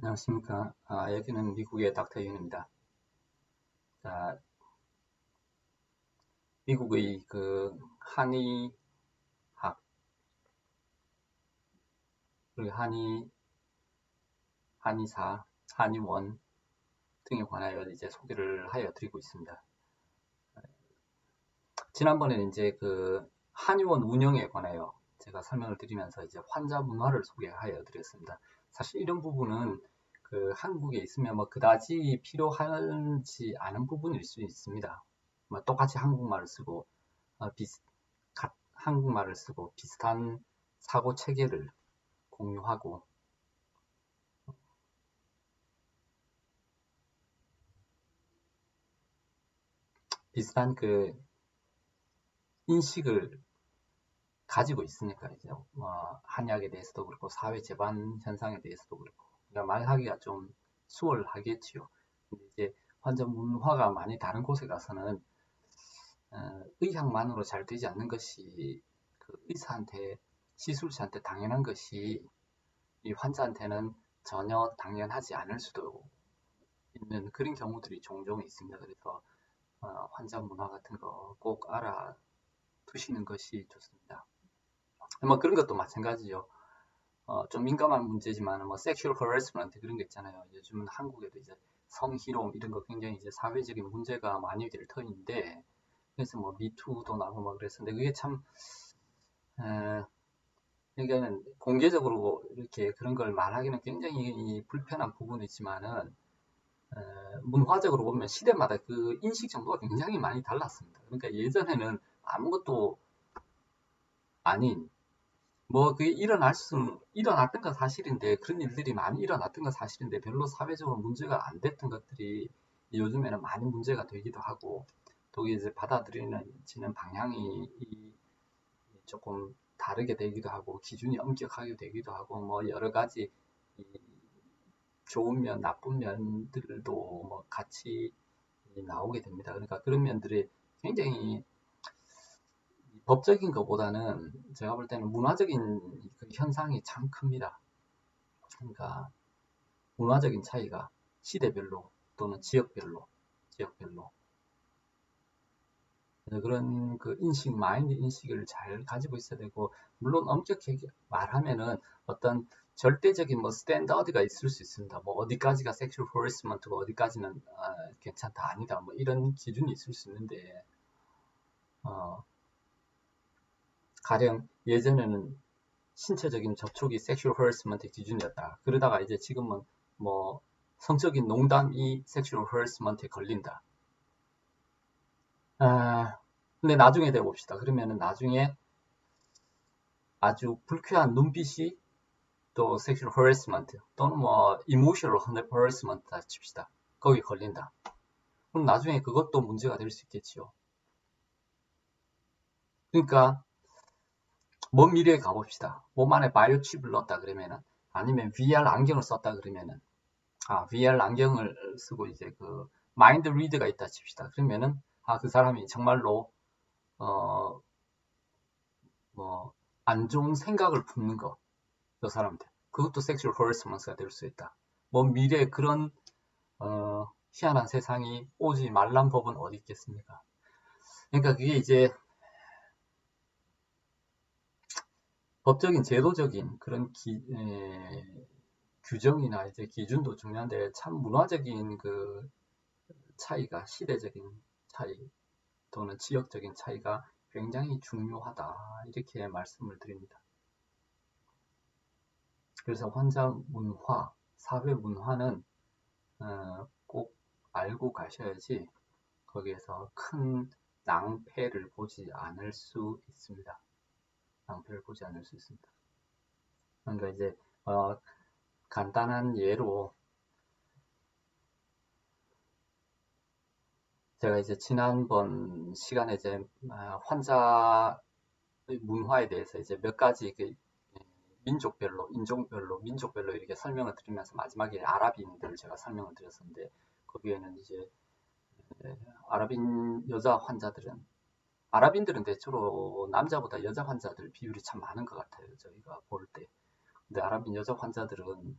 안녕하십니까. 여기는 미국의 닥터 윤입니다. 자, 미국의 그 한의학, 그리고 한의사, 한의원 등에 관하여 이제 소개를 하여 드리고 있습니다. 지난번에는 이제 그 한의원 운영에 관하여 제가 설명을 드리면서 이제 환자 문화를 소개하여 드렸습니다. 사실 이런 부분은 그 한국에 있으면 뭐 그다지 필요하지 않은 부분일 수 있습니다. 뭐 똑같이 한국말을 쓰고 한국말을 쓰고 비슷한 사고 체계를 공유하고 비슷한 그 인식을 가지고 있으니까 이제 한약에 대해서도 그렇고 사회 재반 현상에 대해서도 그렇고 그러니까 말하기가 좀 수월하겠지요. 근데 이제 환자 문화가 많이 다른 곳에 가서는 의학만으로 잘 되지 않는 것이 그 의사한테 시술사한테 당연한 것이 이 환자한테는 전혀 당연하지 않을 수도 있는 그런 경우들이 종종 있습니다. 그래서 환자 문화 같은 거 꼭 알아두시는 것이 좋습니다. 뭐 그런 것도 마찬가지죠. 좀 민감한 문제지만 뭐 섹슈얼 허래스먼트 그런 거 있잖아요. 요즘은 한국에도 이제 성희롱 이런 거 굉장히 이제 사회적인 문제가 많이 될 터인데 그래서 뭐 미투도 나고 막 그랬었는데 그게 참 그러니까는 공개적으로 이렇게 그런 걸 말하기는 굉장히 불편한 부분이지만은 문화적으로 보면 시대마다 그 인식 정도가 굉장히 많이 달랐습니다. 그러니까 예전에는 아무것도 아닌 뭐 그게 일어났던 건 사실인데 그런 일들이 많이 일어났던 건 사실인데 별로 사회적으로 문제가 안 됐던 것들이 요즘에는 많이 문제가 되기도 하고 또 이제 받아들이는 방향이 조금 다르게 되기도 하고 기준이 엄격하게 되기도 하고 뭐 여러 가지 좋은 면 나쁜 면들도 뭐 같이 나오게 됩니다. 그러니까 그런 면들이 굉장히 법적인 것보다는 제가 볼 때는 문화적인 그 현상이 참 큽니다. 그러니까 문화적인 차이가 시대별로 또는 지역별로 그런 그 마인드 인식을 잘 가지고 있어야 되고 물론 엄격하게 말하면은 어떤 절대적인 뭐 스탠다드가 있을 수 있습니다. 뭐 어디까지가 섹슈얼 허래스먼트고 어디까지는 괜찮다 아니다 뭐 이런 기준이 있을 수 있는데 어, 가령 예전에는 신체적인 접촉이 섹슈얼 허래스먼트 기준이었다. 그러다가 이제 지금은 뭐 성적인 농담이 섹슈얼 허래스먼트에 걸린다. 근데 나중에 돼봅시다. 그러면은 나중에 아주 불쾌한 눈빛이 또 섹슈얼 허래스먼트 또는 뭐 이모셔널 허래스먼트다 칩시다. 거기 걸린다. 그럼 나중에 그것도 문제가 될 수 있겠지요. 그러니까 먼 미래에 가봅시다. 몸 안에 바이오 칩을 넣었다 그러면은 아니면 VR 안경을 썼다 그러면은 VR 안경을 쓰고 이제 그 마인드 리드가 있다 칩시다. 그러면은 그 사람이 정말로 어 뭐 안 좋은 생각을 품는 거, 저 사람한테. 그것도 섹슈얼 허래스먼트가 될 수 있다. 먼 미래에 그런 희한한 세상이 오지 말란 법은 어디 있겠습니까? 그러니까 그게 이제 법적인 제도적인 그런 규정이나 이제 기준도 중요한데 참 문화적인 그 차이가 시대적인 차이 또는 지역적인 차이가 굉장히 중요하다 이렇게 말씀을 드립니다. 그래서 환자 문화, 사회 문화는 꼭 알고 가셔야지 거기에서 큰 낭패를 보지 않을 수 있습니다. 낭패를 보지 않을 수 있습니다. 그러니까 이제 간단한 예로 제가 이제 지난번 시간에 이제 환자 문화에 대해서 이제 몇 가지 그 민족별로, 인종별로, 민족별로 이렇게 설명을 드리면서 마지막에 아랍인들 제가 설명을 드렸었는데 거기에는 이제 아랍인 여자 환자들은 아랍인들은 대체로 남자보다 여자 환자들 비율이 참 많은 것 같아요. 저희가 볼 때. 근데 아랍인 여자 환자들은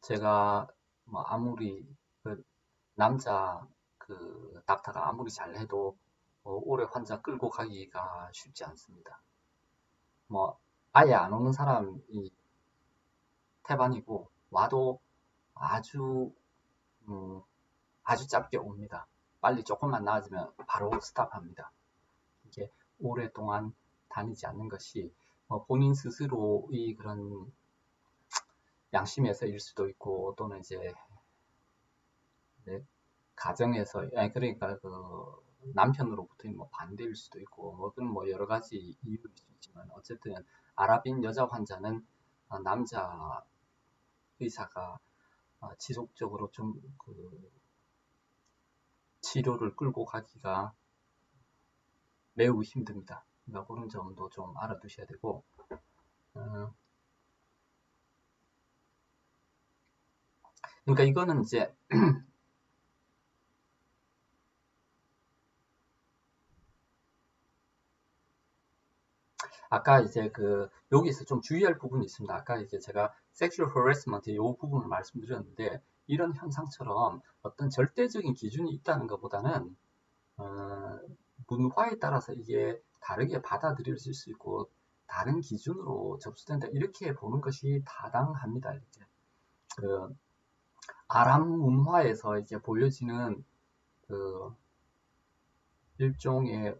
제가 뭐 아무리 그 남자 그 닥터가 아무리 잘해도 오래 환자 끌고 가기가 쉽지 않습니다. 뭐 아예 안 오는 사람이 태반이고 와도 아주 음, 아주 짧게 옵니다. 빨리 조금만 나아지면 바로 스탑합니다. 이게 오랫동안 다니지 않는 것이 본인 스스로의 그런 양심에서일 수도 있고 또는 이제 네, 가정에서 아니 그러니까 그 남편으로부터 뭐 반대일 수도 있고 뭐 그런 뭐 여러 가지 이유일 수 있지만 어쨌든 아랍인 여자 환자는 남자 의사가 지속적으로 좀 그 치료를 끌고 가기가 매우 힘듭니다. 그러니까 그런 점도 좀 알아두셔야 되고 어, 그러니까 이거는 이제 아까 이제 그 여기서 좀 주의할 부분이 있습니다. 아까 이제 제가 sexual harassment 이 부분을 말씀드렸는데 이런 현상처럼 어떤 절대적인 기준이 있다는 것보다는 어, 문화에 따라서 이게 다르게 받아들여질 수 있고 다른 기준으로 접수된다 이렇게 보는 것이 타당합니다. 이제 그 아랍 문화에서 이제 보여지는 그 일종의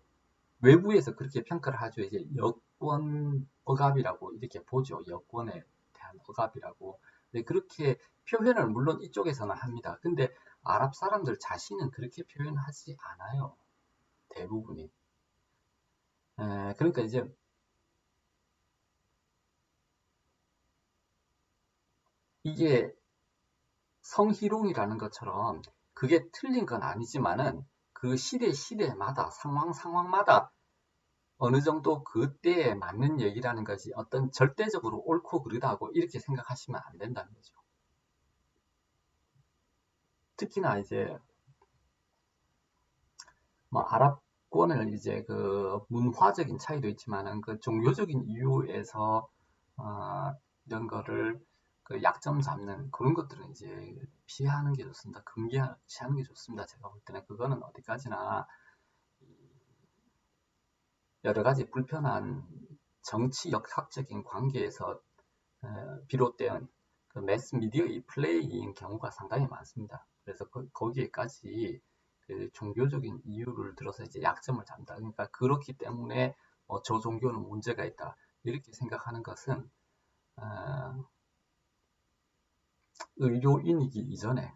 외부에서 그렇게 평가를 하죠. 이제 여권 억압이라고 이렇게 보죠. 여권에 대한 억압이라고. 네, 그렇게 표현을 물론 이쪽에서는 합니다. 근데 아랍 사람들 자신은 그렇게 표현하지 않아요. 대부분이. 그러니까 이제 이게 성희롱이라는 것처럼 그게 틀린 건 아니지만은 그 시대마다 상황마다 어느 정도 그때에 맞는 얘기라는 것이 어떤 절대적으로 옳고 그르다고 이렇게 생각하시면 안 된다는 거죠. 특히나 이제 뭐 아랍권을 이제 그 문화적인 차이도 있지만은 그 종교적인 이유에서 이런 거를 그 약점 잡는 그런 것들은 이제 피하는 게 좋습니다. 금기하는 게 좋습니다. 제가 볼 때는 그거는 어디까지나 여러 가지 불편한 정치 역학적인 관계에서 비롯된 그 매스 미디어의 플레이인 경우가 상당히 많습니다. 그래서 거기에까지 그 종교적인 이유를 들어서 이제 약점을 잡는다. 그러니까 그렇기 때문에 저 종교는 문제가 있다. 이렇게 생각하는 것은 어, 의료인이기 이전에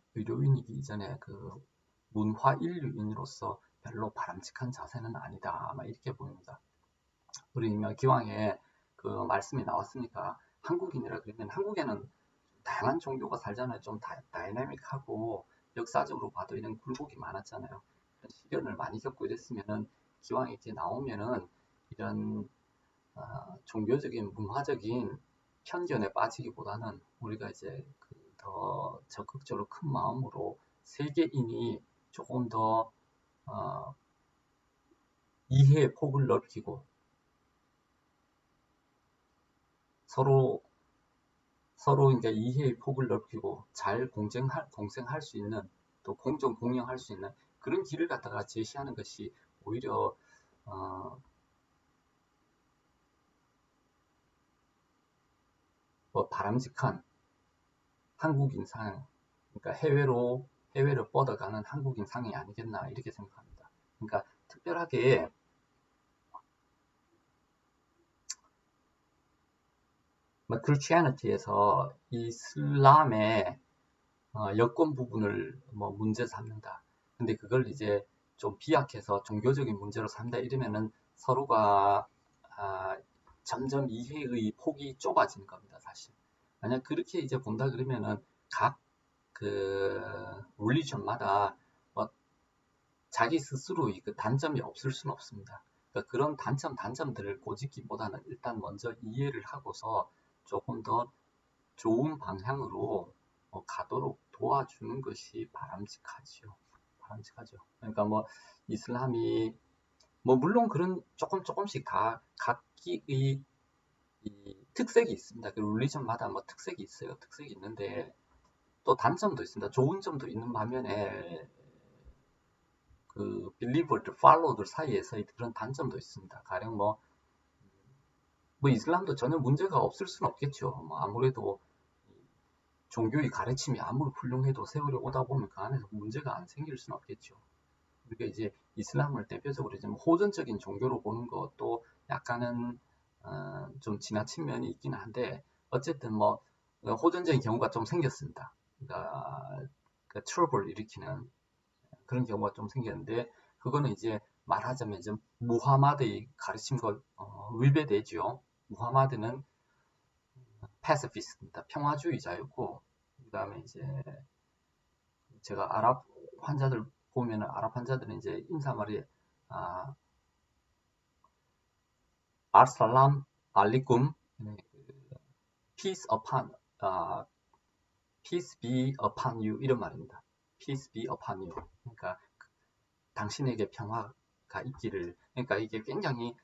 그 문화 인류인으로서 별로 바람직한 자세는 아니다. 아마 이렇게 보입니다. 우리 기왕에 그 말씀이 나왔으니까 한국인이라 그러면 한국에는 다양한 종교가 살잖아요. 좀 다이내믹하고 역사적으로 봐도 이런 굴곡이 많았잖아요. 시련을 많이 겪고 이랬으면은 기왕 이제 나오면은 이런 종교적인 문화적인 편견에 빠지기보다는 우리가 이제 그더 적극적으로 큰 마음으로 세계인이 조금 더 어, 이해의 폭을 넓히고 서로 이제 이해의 폭을 넓히고 잘 공생할 수 있는 또 공정 공영할 수 있는 그런 길을 갖다가 제시하는 것이 오히려 어, 뭐 바람직한 한국인상 그러니까 해외로 뻗어가는 한국인상이 아니겠나 이렇게 생각합니다. 그러니까 특별하게 뭐 크리스티애니티에서 이슬람의 여권 부분을 뭐 문제 삼는다. 근데 그걸 이제 좀 비약해서 종교적인 문제로 삼다 이러면은 서로가 아, 점점 이해의 폭이 좁아지는 겁니다, 사실. 만약 그렇게 이제 본다 그러면은 각 그 릴리전마다 뭐 자기 스스로의 그 단점이 없을 수는 없습니다. 그러니까 그런 단점들을 꼬집기보다는 일단 먼저 이해를 하고서 조금 더 좋은 방향으로 가도록 도와주는 것이 바람직하죠. 그러니까 뭐 이슬람이 뭐 물론 그런 조금씩 다 각기의 이 특색이 있습니다. 그 릴리전마다 뭐 특색이 있어요. 특색이 있는데 또 단점도 있습니다. 좋은 점도 있는 반면에 그 believer, follower 사이에서의 그런 단점도 있습니다. 가령 뭐 이슬람도 전혀 문제가 없을 수는 없겠죠. 뭐 아무래도 종교의 가르침이 아무리 훌륭해도 세월이 오다 보면 그 안에서 문제가 안 생길 수는 없겠죠. 그러니까 이제 이슬람을 대표적으로 좀 호전적인 종교로 보는 것도 약간은 좀 지나친 면이 있긴 한데 어쨌든 뭐 호전적인 경우가 좀 생겼습니다. 그러니까 그 트러블을 일으키는 그런 경우가 좀 생겼는데 그거는 이제 말하자면 좀 무하마드의 가르침과 위배되죠. 무하마드는 패시피스트입니다. 평화주의자였고 그 다음에 이제 제가 아랍 환자들 보면은 아랍 환자들은 이제 인사말이 아, 알살람 알리쿰 peace upon peace be upon you 이런 말입니다. peace be upon you. 그러니까 당신에게 평화가 있기를. 그러니까 이게 굉장히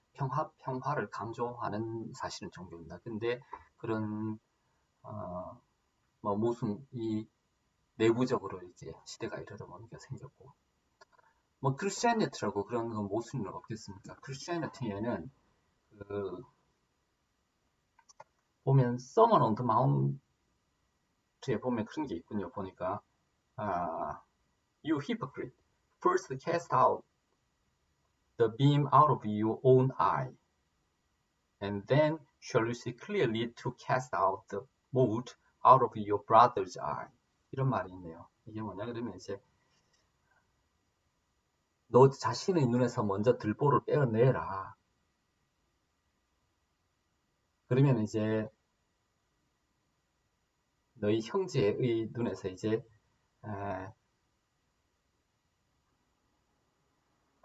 평화를 강조하는 사실은 종교입니다. 근데 그런 뭐 무슨 이 내부적으로 이제 시대가 이러다 보니까 생겼고 뭐 크리스티애니티라고 그런 건 모순은 없겠습니까? 크리스티애니티에는 그 보면 Sermon on the Mount에 보면 그런 게 있군요. 보니까 You hypocrite, first cast out the beam out of your own eye, and then shall you see clearly to cast out the mote out of your brother's eye. 이런 말이 있네요. 이게 뭐냐 그러면 이제 너 자신의 눈에서 먼저 들보를 빼어내라. 그러면 이제 너희 형제의 눈에서 이제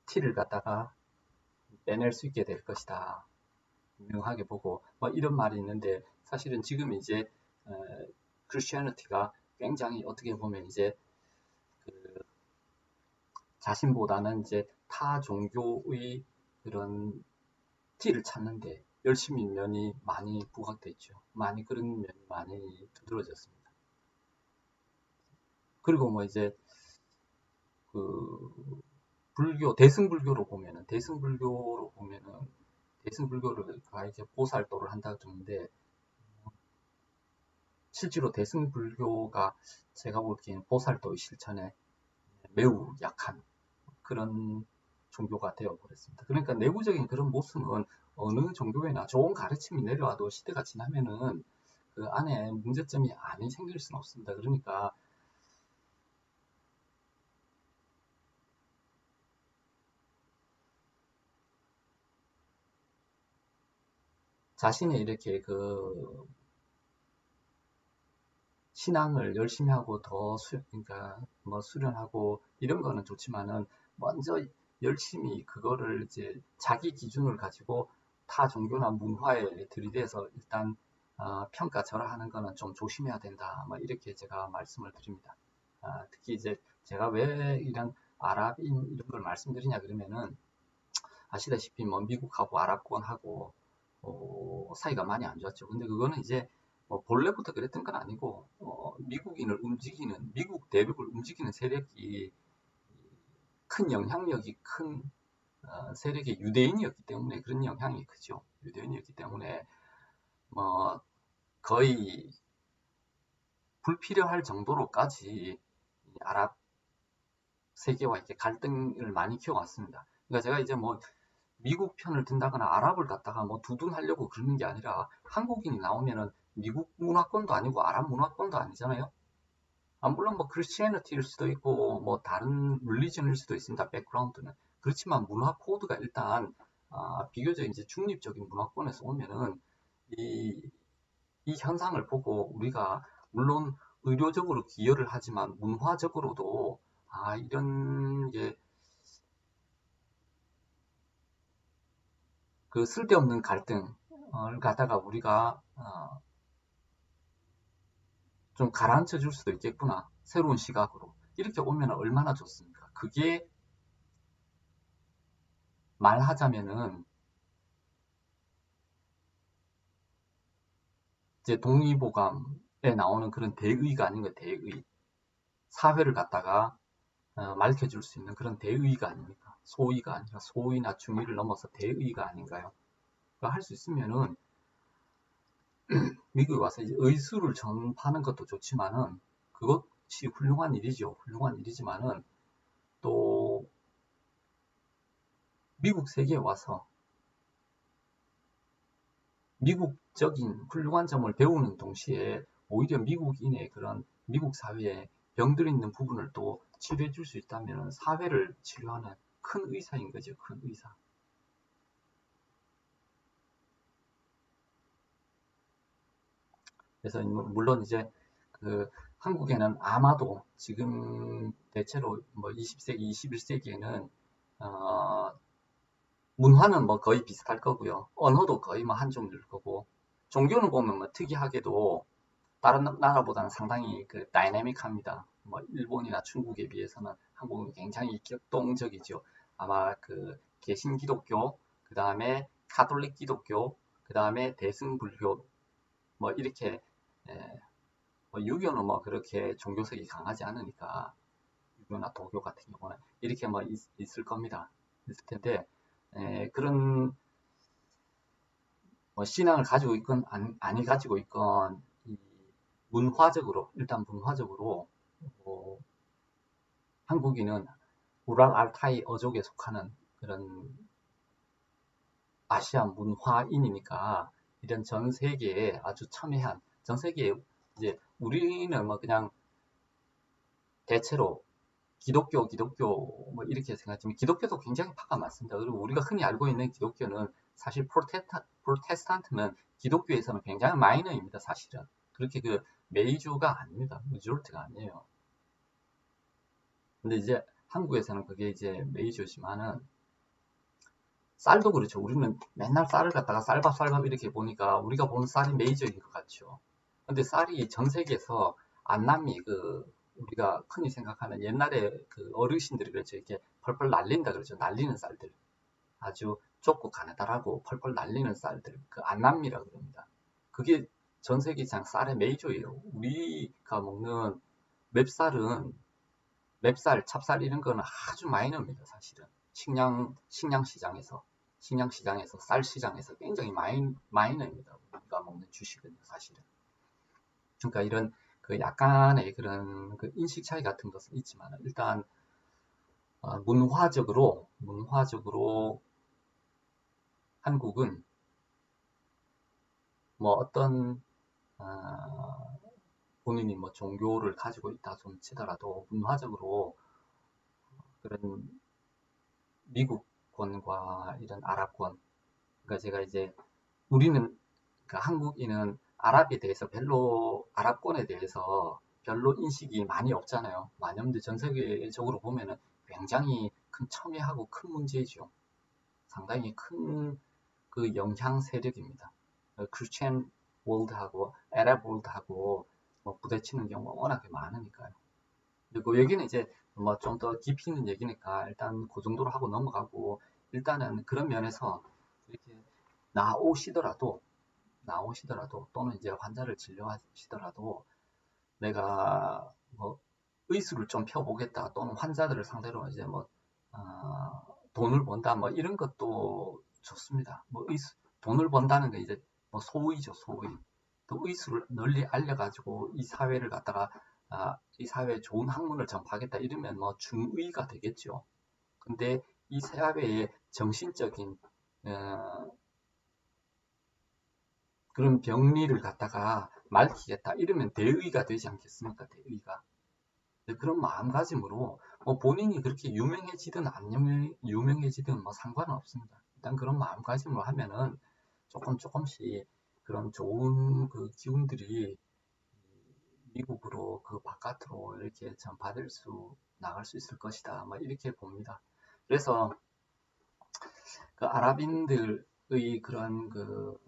티를 갖다가 빼낼 수 있게 될 것이다. 분명하게 보고 뭐 이런 말이 있는데 사실은 지금 이제 크리스티애니티가 굉장히 어떻게 보면 이제 그 자신보다는 이제 타 종교의 그런 티를 찾는데 열심인 면이 많이 부각돼 있죠. 많이 그런 면이 많이 두드러졌습니다. 그리고 뭐 이제 그 불교 대승불교로 보면은 대승불교를 이제 보살도를 한다 그러는데 실제로 대승불교가 제가 보기엔 보살도의 실천에 매우 약한 그런 종교가 되어버렸습니다. 그러니까 내부적인 그런 모습은 어느 종교에나 좋은 가르침이 내려와도 시대가 지나면은 그 안에 문제점이 많이 생길 수는 없습니다. 그러니까 자신의 이렇게 그 신앙을 열심히 하고 그러니까 뭐 수련하고 이런 거는 좋지만은 먼저 열심히 그거를 이제 자기 기준을 가지고 타 종교나 문화에 들이대서 일단 평가절하하는 거는 좀 조심해야 된다. 뭐 이렇게 제가 말씀을 드립니다. 특히 이제 제가 왜 이런 아랍인 이런 걸 말씀드리냐 그러면은 아시다시피 뭐 미국하고 아랍권하고 사이가 많이 안 좋았죠. 근데 그거는 이제 본래부터 그랬던 건 아니고 미국인을 움직이는 미국 대륙을 움직이는 세력이 큰 영향력이 큰 세력이 유대인이었기 때문에 그런 영향이 크죠. 유대인이었기 때문에 뭐 거의 불필요할 정도로까지 아랍 세계와 이렇게 갈등을 많이 키워왔습니다. 그러니까 제가 이제 뭐 미국 편을 든다거나 아랍을 갖다가 뭐 두둔하려고 그러는 게 아니라 한국인이 나오면은 미국 문화권도 아니고 아랍 문화권도 아니잖아요. 물론 뭐 크리스티애니티일 수도 있고 뭐 다른 릴리전일 수도 있습니다. 백그라운드는. 그렇지만 문화 코드가 일단 비교적 이제 중립적인 문화권에서 오면은 이, 이 현상을 보고 우리가 물론 의료적으로 기여를 하지만 문화적으로도 이런 게 그 쓸데없는 갈등을 갖다가 우리가 좀 가라앉혀 줄 수도 있겠구나. 새로운 시각으로. 이렇게 오면 얼마나 좋습니까? 그게 말하자면은 이제 동의보감 나오는 그런 대의가 아닌 거예요. 대의. 사회를 갖다가 말켜줄 수 있는 그런 대의가 아닙니까? 소의가 아니라 소의나 중의를 넘어서 대의가 아닌가요? 할 수 있으면은 미국에 와서 이제 의술을 전파하는 것도 좋지만은 그것이 훌륭한 일이죠. 훌륭한 일이지만은 또 미국 세계에 와서 미국적인 훌륭한 점을 배우는 동시에 오히려 미국인의 그런 미국 사회에 병들 있는 부분을 또 치료해 줄 수 있다면 사회를 치료하는 큰 의사인 거죠. 큰 의사. 그래서 물론 이제 그 한국에는 아마도 지금 대체로 뭐 20세기, 21세기에는 문화는 뭐 거의 비슷할 거고요. 언어도 거의 뭐 한 종류일 거고, 종교는 보면 뭐 특이하게도 다른 나라보다는 상당히 그 다이내믹합니다. 뭐 일본이나 중국에 비해서는 한국은 굉장히 격동적이죠. 아마 그 개신 기독교, 그 다음에 카톨릭 기독교, 그 다음에 대승불교, 뭐 이렇게 뭐 유교는 뭐 그렇게 종교색이 강하지 않으니까 유교나 도교 같은 경우는 이렇게 뭐 있을 겁니다. 있을 텐데 그런 뭐 신앙을 가지고 있건 아니 가지고 있건 문화적으로 일단 문화적으로 뭐 한국인은 우랄 알타이 어족에 속하는 그런 아시아 문화인이니까 이런 전 세계에 아주 첨예한 전 세계에 이제 우리는 뭐 그냥 대체로 기독교 뭐 이렇게 생각하지만 기독교도 굉장히 파가 많습니다. 그리고 우리가 흔히 알고 있는 기독교는 사실 프로테스탄트는 기독교에서는 굉장히 마이너입니다. 사실은 그렇게 그 메이저가 아닙니다. 메조리티가 아니에요. 근데 이제 한국에서는 그게 이제 메이저지만은 쌀도 그렇죠. 우리는 맨날 쌀을 갖다가 쌀밥 이렇게 보니까 우리가 보는 쌀이 메이저인 것 같죠. 근데 쌀이 전 세계에서 안남미 그 우리가 흔히 생각하는 옛날에 그 어르신들이 그렇죠. 이렇게 펄펄 날린다 그러죠. 날리는 쌀들. 아주 좁고 가느다랗고 펄펄 날리는 쌀들. 그 안남미라고 그럽니다. 그게 전 세계상 쌀의 메이저예요. 우리가 먹는 맵쌀은 맵쌀, 찹쌀 이런 거는 아주 마이너입니다. 사실은. 식량 시장에서 쌀 시장에서 굉장히 마이너입니다. 우리가 먹는 주식은 사실은. 그러니까 이런 그 약간의 그런 그 인식 차이 같은 것은 있지만 일단 문화적으로 한국은 뭐 어떤 본인이 뭐 종교를 가지고 있다 좀 치더라도 문화적으로 그런 미국권과 이런 아랍권 그러니까 제가 이제 우리는 그러니까 한국인은 아랍에 대해서 별로 아랍권에 대해서 별로 인식이 많이 없잖아요. 많이 없는데 전 세계적으로 보면은 굉장히 큰 첨예하고 큰 문제죠. 상당히 큰 그 영향 세력입니다. 크리스천 월드하고 아랍 월드하고 뭐 부대치는 경우가 워낙에 많으니까요. 그리고 여기는 이제 뭐 좀 더 깊이 있는 얘기니까 일단 그 정도로 하고 넘어가고 일단은 그런 면에서 이렇게 나오시더라도 또는 이제 환자를 진료하시더라도 내가 뭐 의술을 좀 펴보겠다 또는 환자들을 상대로 이제 뭐 돈을 번다 뭐 이런 것도 좋습니다. 뭐 돈을 번다는 게 이제 뭐 소의죠 소의. 또 의술을 널리 알려가지고 이 사회를 갖다가 이 사회에 좋은 학문을 전파하겠다 이러면 뭐 중의가 되겠죠. 근데 이 사회의 정신적인 그런 병리를 갖다가 말리겠다 이러면 대의가 되지 않겠습니까? 대의가. 그런 마음가짐으로 뭐 본인이 그렇게 유명해지든 안 유명해지든 뭐 상관은 없습니다. 일단 그런 마음가짐으로 하면은 조금씩 그런 좋은 그 기운들이 미국으로 그 바깥으로 이렇게 전파될 수 나갈 수 있을 것이다. 뭐 이렇게 봅니다. 그래서 그 아랍인들의 그런 그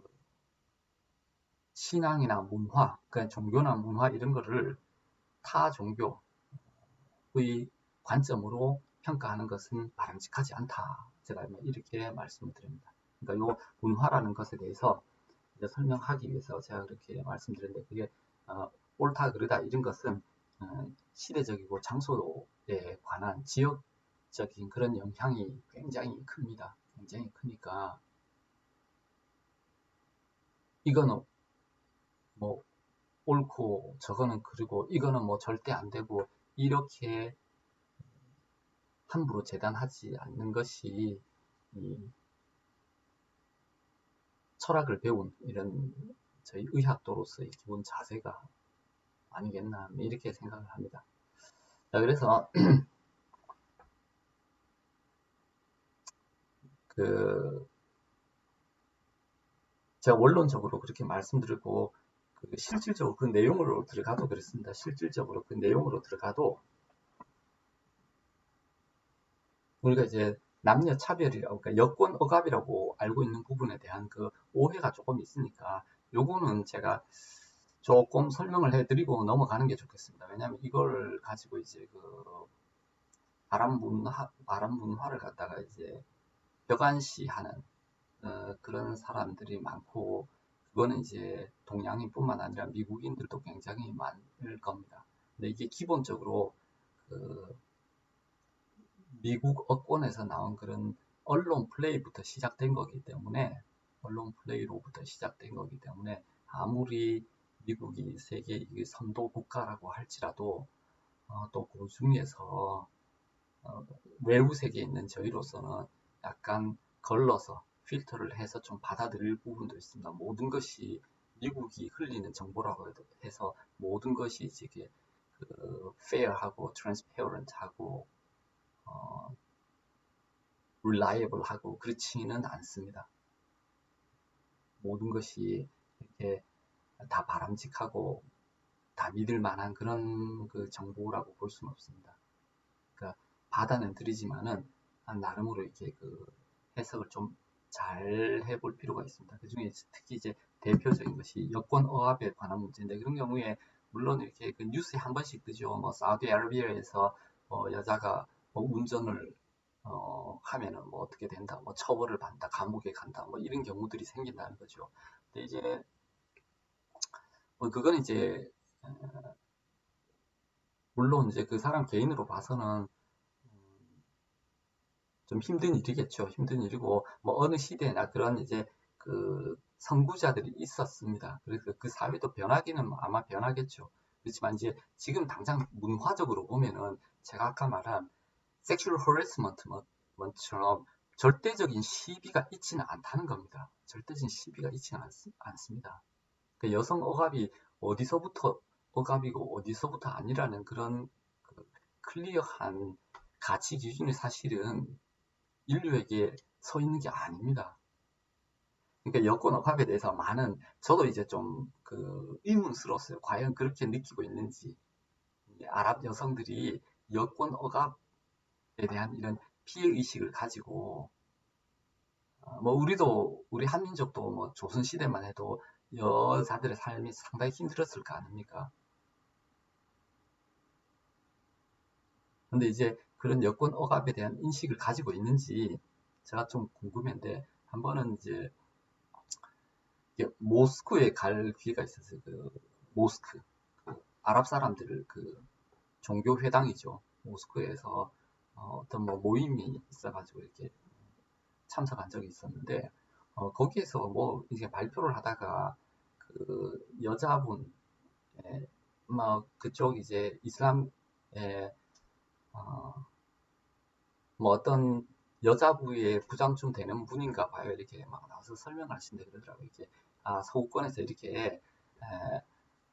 신앙이나 문화, 그러니까 종교나 문화 이런 거를 타 종교의 관점으로 평가하는 것은 바람직하지 않다. 제가 이렇게 말씀을 드립니다. 그러니까 이 문화라는 것에 대해서 설명하기 위해서 제가 그렇게 말씀드렸는데 그게 옳다 그르다 이런 것은 시대적이고 장소에 관한 지역적인 그런 영향이 굉장히 큽니다. 굉장히 크니까 이거는 뭐 옳고 저거는 그리고 이거는 뭐 절대 안 되고 이렇게 함부로 재단하지 않는 것이 이 철학을 배운 이런 저희 의학도로서의 기본 자세가 아니겠나 이렇게 생각을 합니다. 자, 그래서 그 제가 원론적으로 그렇게 말씀드리고 실질적으로 그 내용으로 들어가도 그렇습니다. 실질적으로 그 내용으로 들어가도 우리가 이제 남녀 차별이라고 그러니까 여권 억압이라고 알고 있는 부분에 대한 그 오해가 조금 있으니까 요거는 제가 조금 설명을 해드리고 넘어가는 게 좋겠습니다. 왜냐하면 이걸 가지고 이제 그 바람분화를 갖다가 이제 벽안시하는 그런 사람들이 많고 그거는 이제 동양인뿐만 아니라 미국인들도 굉장히 많을 겁니다. 근데 이게 기본적으로 그 미국 어권에서 나온 그런 언론 플레이부터 시작된 거기 때문에 언론 플레이로부터 시작된 거기 때문에 아무리 미국이 세계 선도 국가라고 할지라도 또 그 중에서 외부 세계에 있는 저희로서는 약간 걸러서 필터를 해서 좀 받아들일 부분도 있습니다. 모든 것이 미국이 흘리는 정보라고 해서 모든 것이 이제 그 fair하고 transparent하고 reliable하고 그렇지는 않습니다. 모든 것이 이렇게 다 바람직하고 다 믿을 만한 그런 그 정보라고 볼 수는 없습니다. 그러니까 받아는 드리지만은 나름으로 이렇게 그 해석을 좀 잘 해볼 필요가 있습니다. 그 중에 특히 이제 대표적인 것이 여권 억압에 관한 문제인데 그런 경우에 물론 이렇게 그 뉴스에 한 번씩 뜨죠. 뭐 사우디아라비아에서 여자가 뭐 운전을 하면은 뭐 어떻게 된다, 뭐 처벌을 받는다, 감옥에 간다, 뭐 이런 경우들이 생긴다는 거죠. 근데 이제 뭐 그건 이제 물론 이제 그 사람 개인으로 봐서는 좀 힘든 일이겠죠. 힘든 일이고 뭐 어느 시대나 그런 이제 그 선구자들이 있었습니다. 그래서 그 사회도 변하기는 아마 변하겠죠. 그렇지만 이제 지금 당장 문화적으로 보면은 제가 아까 말한 섹슈얼 허레스먼트처럼 절대적인 시비가 있지는 않다는 겁니다. 절대적인 시비가 있지는 않습니다. 그 여성 억압이 어디서부터 억압이고 어디서부터 아니라는 그런 그 클리어한 가치 기준이 사실은 인류에게 서 있는 게 아닙니다. 그러니까 여권 억압에 대해서 많은 저도 이제 좀 그 의문스러웠어요. 과연 그렇게 느끼고 있는지 아랍 여성들이 여권 억압에 대한 이런 피해 의식을 가지고 뭐 우리 한민족도 뭐 조선 시대만 해도 여자들의 삶이 상당히 힘들었을 거 아닙니까? 근데 이제 그런 여권 억압에 대한 인식을 가지고 있는지 제가 좀 궁금한데 한 번은 이제 모스크에 갈 기회가 있었어요. 그 모스크 그 아랍 사람들 그 종교 회당이죠. 모스크에서 어떤 뭐 모임이 있어가지고 이렇게 참석한 적이 있었는데 거기에서 뭐 이제 발표를 하다가 그 여자분 뭐 그쪽 이제 이슬람에 어, 뭐 어떤 여자부의 부장쯤 되는 분인가 봐요. 이렇게 막 나와서 설명하신다 그러더라고요. 이게 서구권에서 이렇게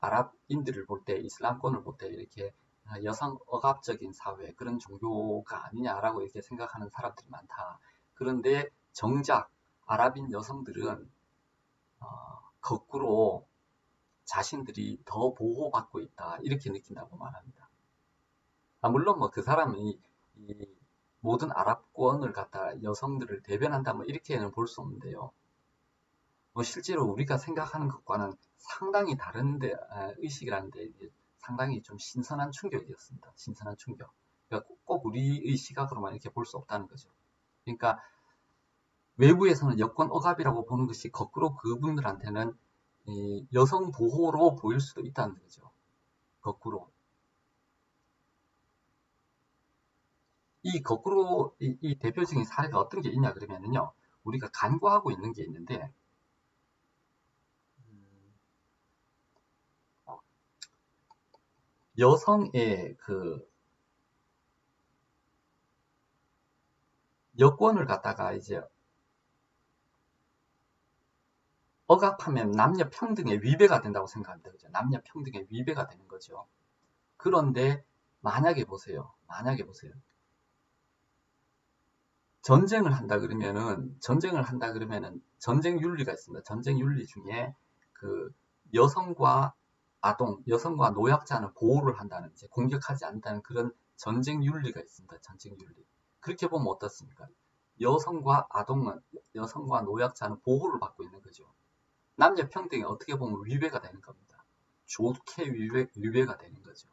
아랍인들을 볼 때, 이슬람권을 볼 때 이렇게 여성 억압적인 사회, 그런 종교가 아니냐라고 이렇게 생각하는 사람들이 많다. 그런데 정작 아랍인 여성들은 거꾸로 자신들이 더 보호받고 있다. 이렇게 느낀다고 말합니다. 물론 뭐 그 사람이 이 모든 아랍권을 갖다 여성들을 대변한다 뭐 이렇게는 볼 수 없는데요. 뭐 실제로 우리가 생각하는 것과는 상당히 다른데 의식이라는데 상당히 좀 신선한 충격이었습니다. 신선한 충격. 그러니까 꼭 우리의 시각으로만 이렇게 볼 수 없다는 거죠. 그러니까 외부에서는 여권 억압이라고 보는 것이 거꾸로 그분들한테는 여성 보호로 보일 수도 있다는 거죠. 거꾸로. 이 거꾸로 이 대표적인 사례가 어떤 게 있냐 그러면은요. 우리가 간구하고 있는 게 있는데 여성의 그 여권을 갖다가 이제 억압하면 남녀 평등의 위배가 된다고 생각합니다. 그죠? 남녀 평등의 위배가 되는 거죠. 그런데 만약에 보세요. 전쟁을 한다 그러면은 전쟁 윤리가 있습니다. 전쟁 윤리 중에 그 여성과 아동, 여성과 노약자는 보호를 한다는, 이제 공격하지 않는다는 그런 전쟁 윤리가 있습니다. 전쟁 윤리. 그렇게 보면 어떻습니까? 여성과 노약자는 보호를 받고 있는 거죠. 남녀 평등이 어떻게 보면 위배가 되는 겁니다. 좋게 위배가 되는 거죠.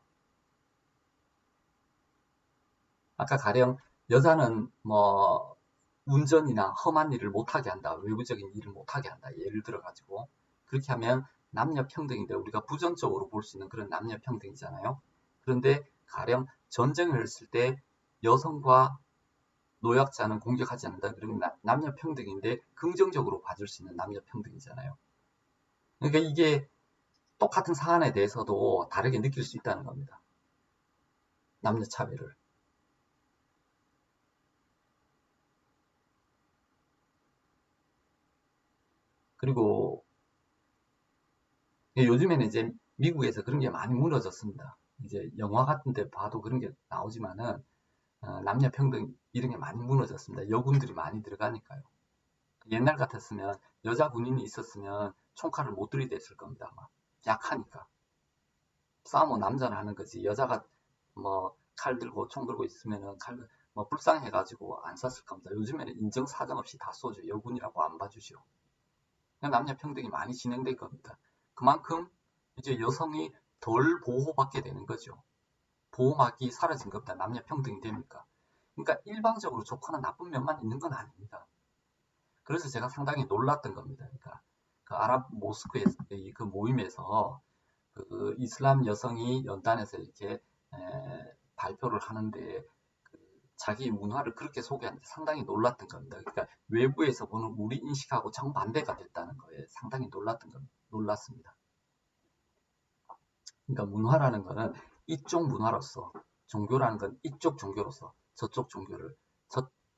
아까 가령 여자는 뭐 운전이나 험한 일을 못하게 한다, 외부적인 일을 못하게 한다, 예를 들어 가지고 그렇게 하면 남녀 평등인데 우리가 부정적으로 볼 수 있는 그런 남녀 평등이잖아요. 그런데 가령 전쟁을 했을 때 여성과 노약자는 공격하지 않는다, 그러면 남녀 평등인데 긍정적으로 봐줄 수 있는 남녀 평등이잖아요. 그러니까 이게 똑같은 사안에 대해서도 다르게 느낄 수 있다는 겁니다. 남녀 차별을. 그리고 요즘에는 이제 미국에서 그런 게 많이 무너졌습니다. 이제 영화 같은 데 봐도 그런 게 나오지만은 남녀 평등 이런 게 많이 무너졌습니다. 여군들이 많이 들어가니까요. 옛날 같았으면 여자 군인이 있었으면 총칼을 못 들이댔을 겁니다. 아마. 약하니까. 싸움은 남자는 하는 거지. 여자가 뭐 칼 들고 총 들고 있으면은 뭐 불쌍해가지고 안 쐈을 겁니다. 요즘에는 인정사정 없이 다 쏘죠. 여군이라고 안 봐주죠. 남녀 평등이 많이 진행될 겁니다. 그만큼 이제 여성이 덜 보호받게 되는 거죠. 보호막이 사라진 겁니다. 남녀 평등이 됩니까? 그러니까 일방적으로 좋거나 나쁜 면만 있는 건 아닙니다. 그래서 제가 상당히 놀랐던 겁니다. 그러니까 그 아랍 모스크의 그 모임에서 그 이슬람 여성이 연단에서 이렇게 발표를 하는데 자기 문화를 그렇게 소개하는데 상당히 놀랐던 겁니다. 그러니까 외부에서 보는 우리 인식하고 정반대가 됐다는 거에 상당히 놀랐습니다. 그러니까 문화라는 거는 이쪽 문화로서, 종교라는 건 이쪽 종교로서 저쪽 종교를,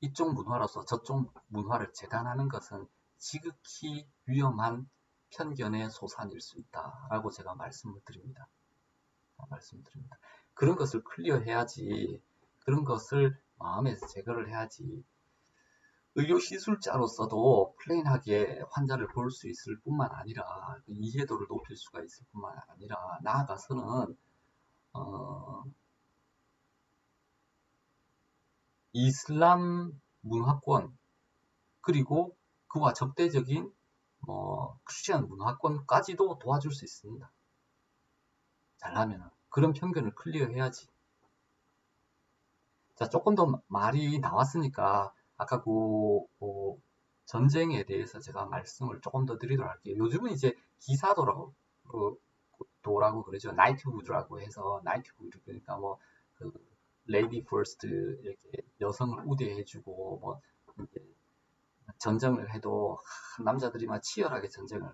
이쪽 문화로서 저쪽 문화를 재단하는 것은 지극히 위험한 편견의 소산일 수 있다라고 제가 말씀을 드립니다. 그런 것을 클리어해야지, 그런 것을 마음에서 제거를 해야지 의료시술자로서도 플레인하게 환자를 볼 수 있을 뿐만 아니라 이해도를 높일 수가 있을 뿐만 아니라 나아가서는 이슬람 문화권 그리고 그와 적대적인 크리스천 문화권까지도 도와줄 수 있습니다. 잘하면 그런 편견을 클리어해야지. 자, 조금 더 말이 나왔으니까 아까 전쟁에 대해서 제가 말씀을 조금 더 드리도록 할게요. 요즘은 이제 기사도라고 그러죠. 나이트후드라고 해서 나이트후드 그러니까 그 레이디 퍼스트 이렇게 여성을 우대해주고 전쟁을 해도 남자들이 막 치열하게 전쟁을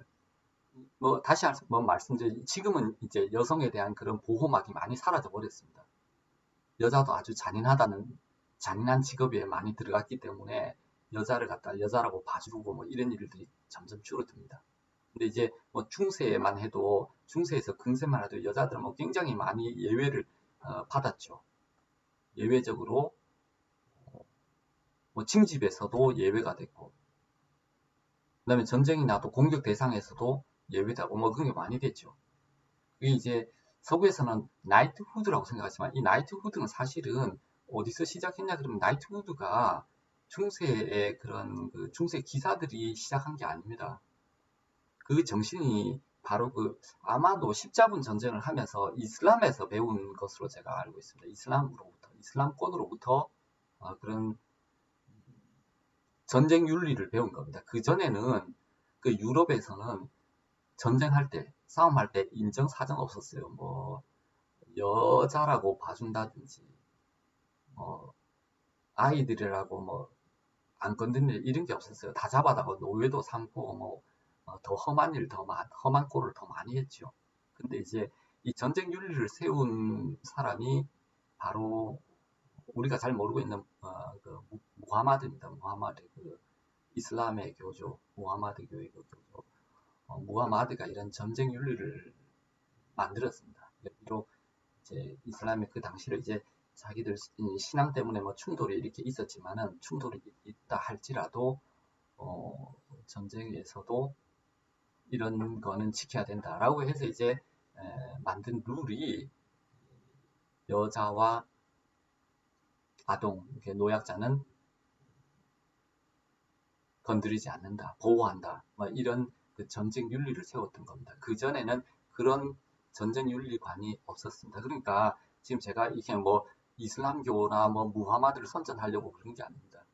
다시 한번 말씀드리면 지금은 이제 여성에 대한 그런 보호막이 많이 사라져 버렸습니다. 여자도 아주 잔인한 직업에 많이 들어갔기 때문에 여자를 갖다 여자라고 봐주고 이런 일들이 점점 줄어듭니다. 근데 이제 중세에만 해도 중세에서 근세만 해도 여자들은 굉장히 많이 예외를 받았죠. 예외적으로 징집에서도 예외가 됐고, 그다음에 전쟁이 나도 공격 대상에서도 예외되고 그런 게 많이 됐죠. 그게 이제 서구에서는 나이트후드라고 생각하지만 이 나이트후드는 사실은 어디서 시작했냐 그러면 나이트후드가 중세의 그런 중세 기사들이 시작한 게 아닙니다. 그 정신이 바로 아마도 십자군 전쟁을 하면서 이슬람에서 배운 것으로 제가 알고 있습니다. 이슬람권으로부터 그런 전쟁 윤리를 배운 겁니다. 그 전에는 유럽에서는 전쟁할 때, 싸움할 때 인정사정 없었어요. 여자라고 봐준다든지, 아이들이라고 뭐 안 건드릴 이런 게 없었어요. 다 잡아다가 노예도 삼고 더 험한 험한 꼴을 더 많이 했죠. 근데 이제 이 전쟁 윤리를 세운 사람이 바로 우리가 잘 모르고 있는 그 무하마드입니다. 무하마드, 그 이슬람의 교조, 무하마드 교의 그 교조. 무하마드가 이런 전쟁 윤리를 만들었습니다. 비록 이제 이슬람의 그 당시를 이제 자기들 신앙 때문에 뭐 충돌이 이렇게 있었지만은, 충돌이 있다 할지라도 전쟁에서도 이런 거는 지켜야 된다라고 해서 이제 만든 룰이, 여자와 아동, 노약자는 건드리지 않는다, 보호한다, 뭐 이런 그 전쟁 윤리를 세웠던 겁니다. 그 전에는 그런 전쟁 윤리관이 없었습니다. 그러니까 지금 제가 이게 뭐 이슬람교나 뭐 무하마드를 선전하려고 그런 게 아닙니다.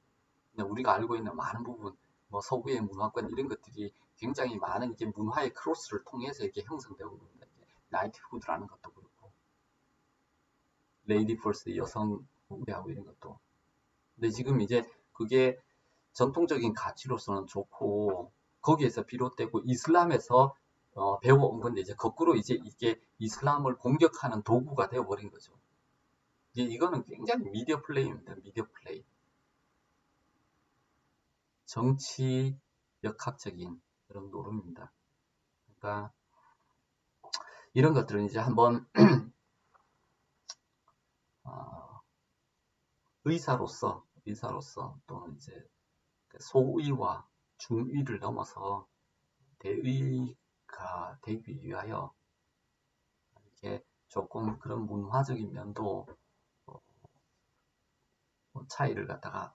그냥 우리가 알고 있는 많은 부분, 뭐 서구의 문화권 이런 것들이 굉장히 많은 이게 문화의 크로스를 통해서 이렇게 형성되고 있습니다. 나이트후드라는 것도 그렇고, 레이디 퍼스트, 여성 우대하고 이런 것도. 근데 지금 이제 그게 전통적인 가치로서는 좋고, 거기에서 비롯되고 이슬람에서 배워온 건데, 이제 거꾸로 이제 이게 이슬람을 공격하는 도구가 되어버린 거죠. 이거는 굉장히 미디어 플레이입니다. 미디어 플레이. 정치 역학적인 그런 노름입니다. 그러니까 이런 것들은 이제 한번 의사로서 또는 이제 소의와 중의를 넘어서 대의가 되기 위하여 이렇게 조금 그런 문화적인 면도 차이를 갖다가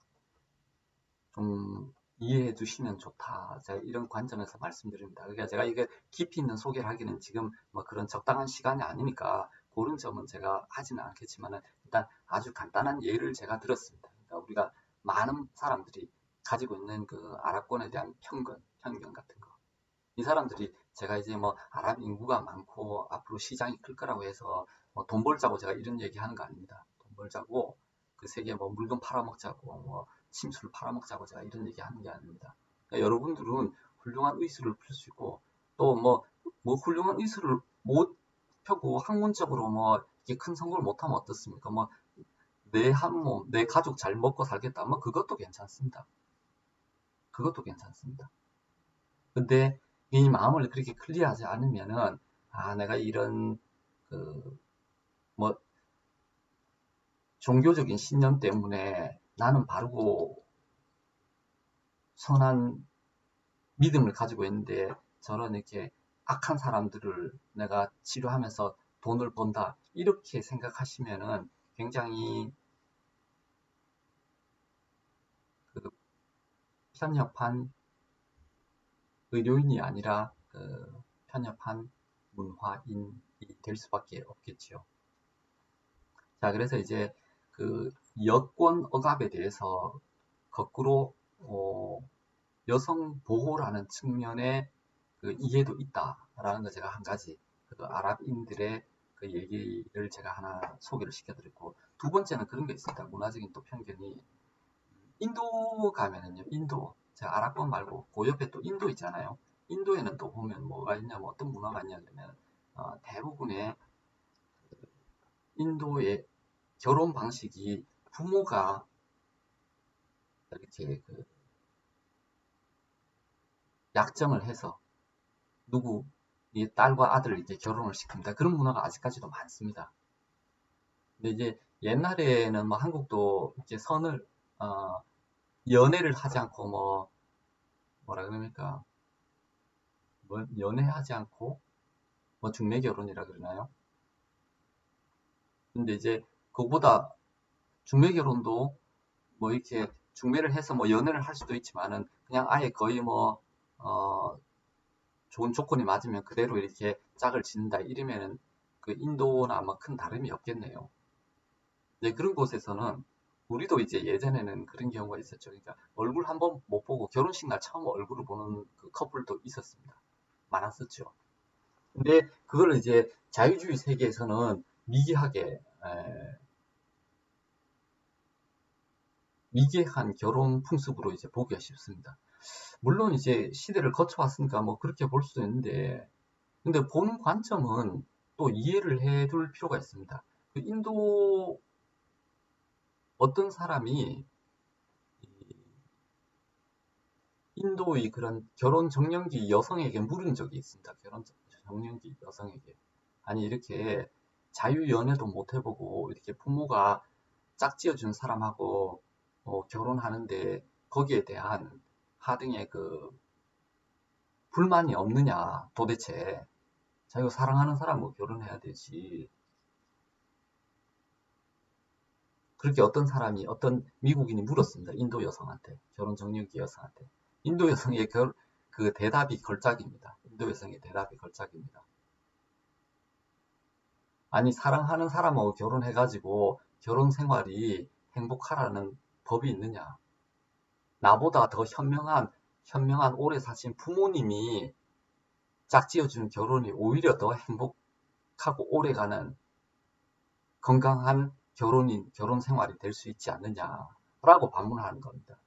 좀 이해해 주시면 좋다. 제가 이런 관점에서 말씀드립니다. 그러니까 제가 이게 깊이 있는 소개를 하기는 지금 뭐 그런 적당한 시간이 아니니까 그런 점은 제가 하지는 않겠지만, 일단 아주 간단한 예를 제가 들었습니다. 그러니까 우리가 많은 사람들이 가지고 있는 그 아랍권에 대한 편견 같은 거. 이 사람들이 제가 이제 뭐 아랍 인구가 많고 앞으로 시장이 클 거라고 해서 뭐돈 벌자고 제가 이런 얘기 하는 거 아닙니다. 돈 벌자고 그 세계 뭐 물건 팔아먹자고 뭐 침수를 팔아먹자고 제가 이런 얘기 하는 게 아닙니다. 그러니까 여러분들은 훌륭한 의술을 풀 수 있고, 또 뭐 훌륭한 의술을 못 펴고 학문적으로 뭐 이게 큰 성공을 못하면 어떻습니까? 뭐 내 한 몸, 내 가족 잘 먹고 살겠다. 뭐 그것도 괜찮습니다. 그것도 괜찮습니다. 근데 이 마음을 그렇게 클리어하지 않으면은, 내가 이런 뭐 종교적인 신념 때문에 나는 바르고 선한 믿음을 가지고 있는데 저런 이렇게 악한 사람들을 내가 치료하면서 돈을 번다, 이렇게 생각하시면은 굉장히 그 편협한 의료인이 아니라 편협한 문화인이 될 수밖에 없겠지요. 자, 그래서 이제 그 여권 억압에 대해서 거꾸로 여성 보호라는 측면의 그 이해도 있다라는 거 제가 한 가지, 그 아랍인들의 그 얘기를 제가 하나 소개를 시켜드렸고, 두 번째는 그런 게 있습니다. 문화적인 또 편견이, 인도 가면은요, 인도, 제가 아랍권 말고 그 옆에 또 인도 있잖아요. 인도에는 또 보면 뭐가 있냐면, 어떤 문화가 있냐면 대부분의 인도의 결혼 방식이 부모가 이렇게 그 약정을 해서 누구 이 딸과 아들을 이제 결혼을 시킵니다. 그런 문화가 아직까지도 많습니다. 근데 이제 옛날에는 뭐 한국도 이제 선을 연애를 하지 않고 뭐라 그럽니까? 뭐 연애하지 않고 뭐 중매 결혼이라 그러나요? 근데 이제 그거보다 중매 결혼도 뭐 이렇게 중매를 해서 뭐 연애를 할 수도 있지만은, 그냥 아예 거의 뭐 좋은 조건이 맞으면 그대로 이렇게 짝을 짓는다 이러면은 그 인도나 아마 큰 다름이 없겠네요. 네, 그런 곳에서는 우리도 이제 예전에는 그런 경우가 있었죠. 그러니까 얼굴 한번 못 보고 결혼식 날 처음 얼굴을 보는 그 커플도 있었습니다. 많았었죠. 근데 그걸 이제 자유주의 세계에서는 미개한 결혼 풍습으로 이제 보기가 쉽습니다. 물론 이제 시대를 거쳐왔으니까 뭐 그렇게 볼 수도 있는데, 근데 보는 관점은 또 이해를 해둘 필요가 있습니다. 그 어떤 사람이 인도의 그런 결혼 정년기 여성에게 물은 적이 있습니다. 결혼 정년기 여성에게. 아니, 이렇게 자유연애도 못 해보고, 이렇게 부모가 짝지어준 사람하고 결혼하는데, 거기에 대한 하등의 그 불만이 없느냐, 도대체. 자기가 사랑하는 사람하고 결혼해야 되지. 그렇게 어떤 미국인이 물었습니다. 인도 여성한테, 결혼 정년기 여성한테. 인도 여성의 그 대답이 걸작입니다. 인도 여성의 대답이 걸작입니다. 아니, 사랑하는 사람하고 결혼해가지고 결혼 생활이 행복하라는 법이 있느냐? 나보다 더 현명한 오래 사신 부모님이 짝지어준 결혼이 오히려 더 행복하고 오래가는 건강한 결혼 생활이 될 수 있지 않느냐라고 반문하는 겁니다.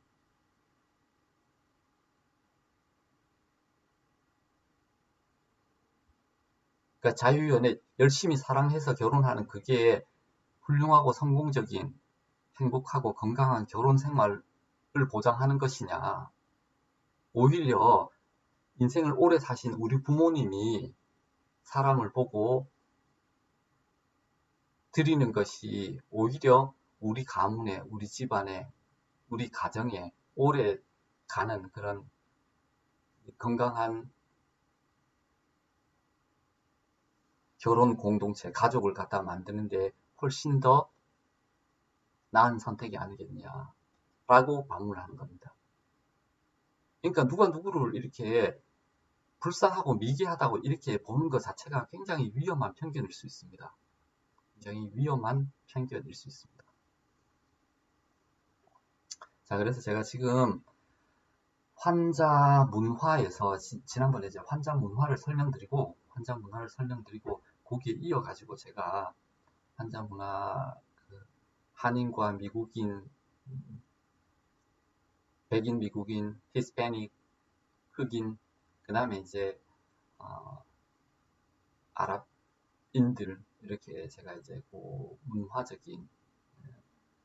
그러니까 자유연애 열심히 사랑해서 결혼하는 그게 훌륭하고 성공적인 행복하고 건강한 결혼 생활을 보장하는 것이냐, 오히려 인생을 오래 사신 우리 부모님이 사람을 보고 드리는 것이 오히려 우리 가문에, 우리 집안에, 우리 가정에 오래 가는 그런 건강한 결혼 공동체, 가족을 갖다 만드는데 훨씬 더 나은 선택이 아니겠냐라고 반문하는 겁니다. 그러니까 누가 누구를 이렇게 불쌍하고 미개하다고 이렇게 보는 것 자체가 굉장히 위험한 편견일 수 있습니다. 굉장히 위험한 편견일 수 있습니다. 자, 그래서 제가 지금 환자 문화에서 지난번에 이제 환자 문화를 설명드리고 거기에 이어가지고 제가 환자 문화, 한인과 미국인, 백인, 미국인, 히스패닉, 흑인, 그 다음에 이제 아랍인들, 이렇게 제가 이제 그 문화적인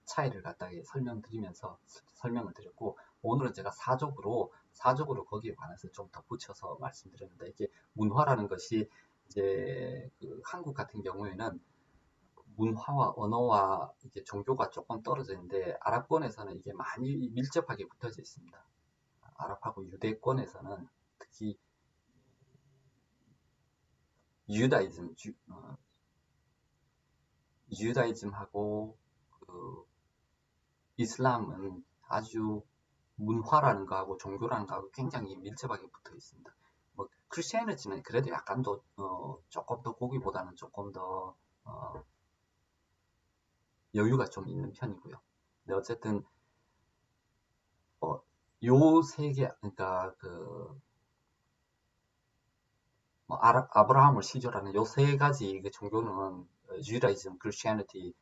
차이를 갖다가 설명을 드렸고, 오늘은 제가 사족으로 거기에 관해서 좀 덧붙여서 말씀드렸는데, 이게 문화라는 것이 이제 그 한국 같은 경우에는 문화와 언어와 이게 종교가 조금 떨어져 있는데, 아랍권에서는 이게 많이 밀접하게 붙어져 있습니다. 아랍하고 유대권에서는 특히 유다이즘하고 그 이슬람은 아주 문화라는 거하고 종교라는 거하고 굉장히 밀접하게 붙어 있습니다. 뭐 크리스티애니티는 그래도 약간 더 조금 더 거기보다는 조금 더 여유가 좀 있는 편이고요. 근데 어쨌든 요 세 개, 그러니까 뭐 아브라함을 시조라는 요 세 가지 그 종교는 주다이즘, 크리스티애니티,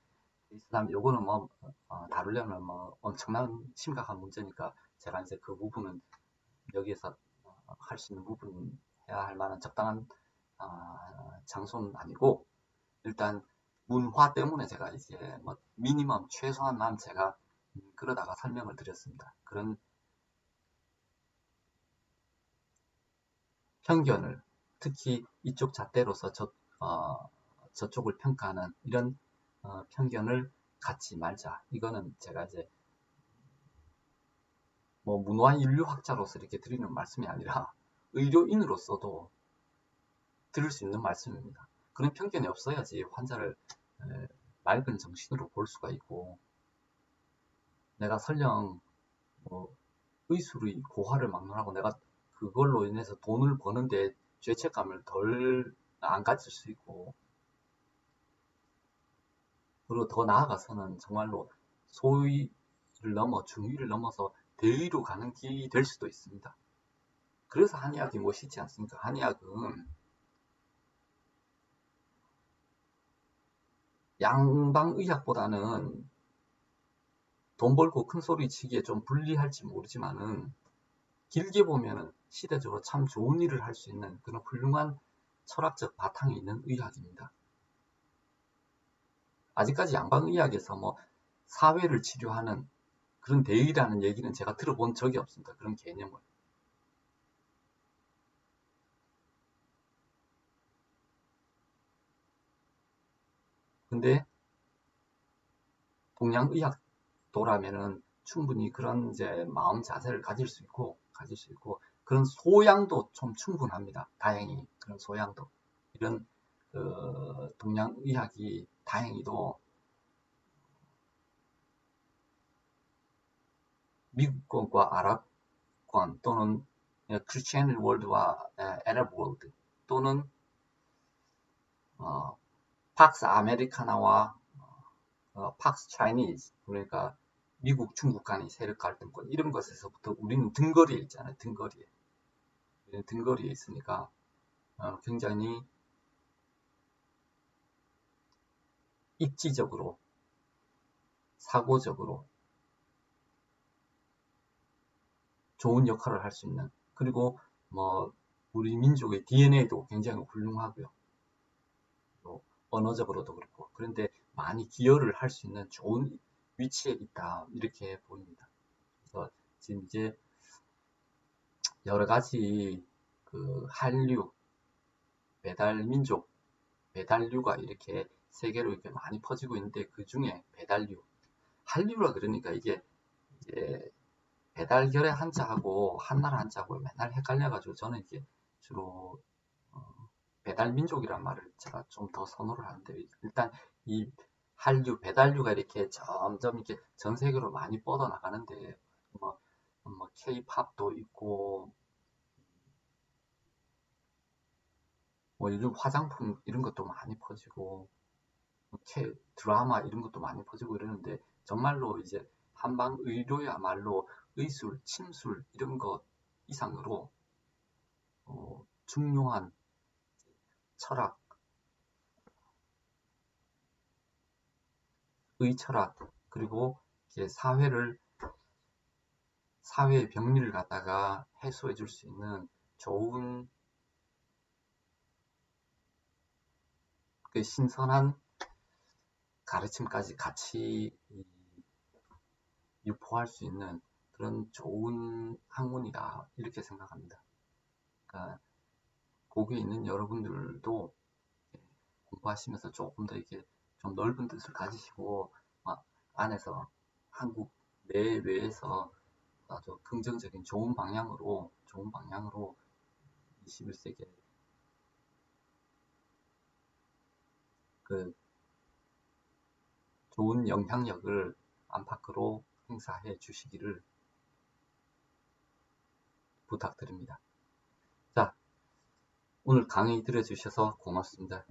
이슬람, 요거는 뭐 다루려면 뭐 엄청난 심각한 문제니까 제가 이제 그 부분은 여기에서 할 수 있는 부분, 해야 할 만한 적당한 장소는 아니고, 일단 문화 때문에 제가 이제 뭐 미니멈 최소한만 제가 그러다가 설명을 드렸습니다. 그런 편견을, 특히 이쪽 잣대로서 저쪽을 평가하는 이런 편견을 갖지 말자. 이거는 제가 이제 뭐 문화인류학자로서 이렇게 드리는 말씀이 아니라 의료인으로서도 들을 수 있는 말씀입니다. 그런 편견이 없어야지 환자를 맑은 정신으로 볼 수가 있고, 내가 설령 뭐 의술의 고화를 막론하고 내가 그걸로 인해서 돈을 버는데 죄책감을 덜 안 가질 수 있고, 그리고 더 나아가서는 정말로 소의를 넘어 중의를 넘어서 대의로 가는 길이 될 수도 있습니다. 그래서 한의학이 멋있지 않습니까? 한의학은 양방의학보다는 돈 벌고 큰 소리 치기에 좀 불리할지 모르지만은 길게 보면은 시대적으로 참 좋은 일을 할 수 있는 그런 훌륭한 철학적 바탕이 있는 의학입니다. 아직까지 양방의학에서 뭐 사회를 치료하는 그런 대의라는 얘기는 제가 들어본 적이 없습니다. 그런 개념을. 근데 동양의학도라면은 충분히 그런 이제 마음 자세를 가질 수 있고 그런 소양도 좀 충분합니다. 다행히 그런 소양도 이런 동양의학이 다행히도 미국권과 아랍권 또는 크리스천 월드와 아랍 월드 또는 팍스 아메리카나와 팍스 차이니즈 그러니까 미국 중국 간의 세력 갈등권 이런 것에서부터 우리는 등거리에 있잖아요. 등거리에 있으니까 굉장히 입지적으로 사고적으로 좋은 역할을 할 수 있는 그리고 뭐 우리 민족의 DNA도 굉장히 훌륭하고요. 또 언어적으로도 그렇고 그런데 많이 기여를 할 수 있는 좋은 위치에 있다 이렇게 보입니다. 그래서 지금 이제 여러 가지 그 한류 배달민족 배달류가 이렇게 세계로 이렇게 많이 퍼지고 있는데 그 중에 배달류 한류라 그러니까 이게 이제 배달결의 한자하고 한나라 한자하고 맨날 헷갈려가지고 저는 이게 주로 배달민족이란 말을 제가 좀 더 선호를 하는데 일단 이 한류 배달류가 이렇게 점점 이렇게 전 세계로 많이 뻗어나가는데 뭐, 뭐 K-팝도 있고 뭐 요즘 화장품 이런 것도 많이 퍼지고 드라마 이런 것도 많이 퍼지고 이러는데 정말로 이제 한방 의료야말로 의술, 침술 이런 것 이상으로 중요한 철학, 의철학 그리고 이제 사회의 병리를 갖다가 해소해 줄 수 있는 좋은 그 신선한 가르침까지 같이 유포할 수 있는 그런 좋은 학문이다 이렇게 생각합니다. 그러니까 거기에 있는 여러분들도 공부하시면서 조금 더 이렇게 좀 넓은 뜻을 가지시고 안에서 한국 내외에서 아주 긍정적인 좋은 방향으로 21세기에 그 좋은 영향력을 안팎으로 행사해 주시기를 부탁드립니다. 자, 오늘 강의 들어주셔서 고맙습니다.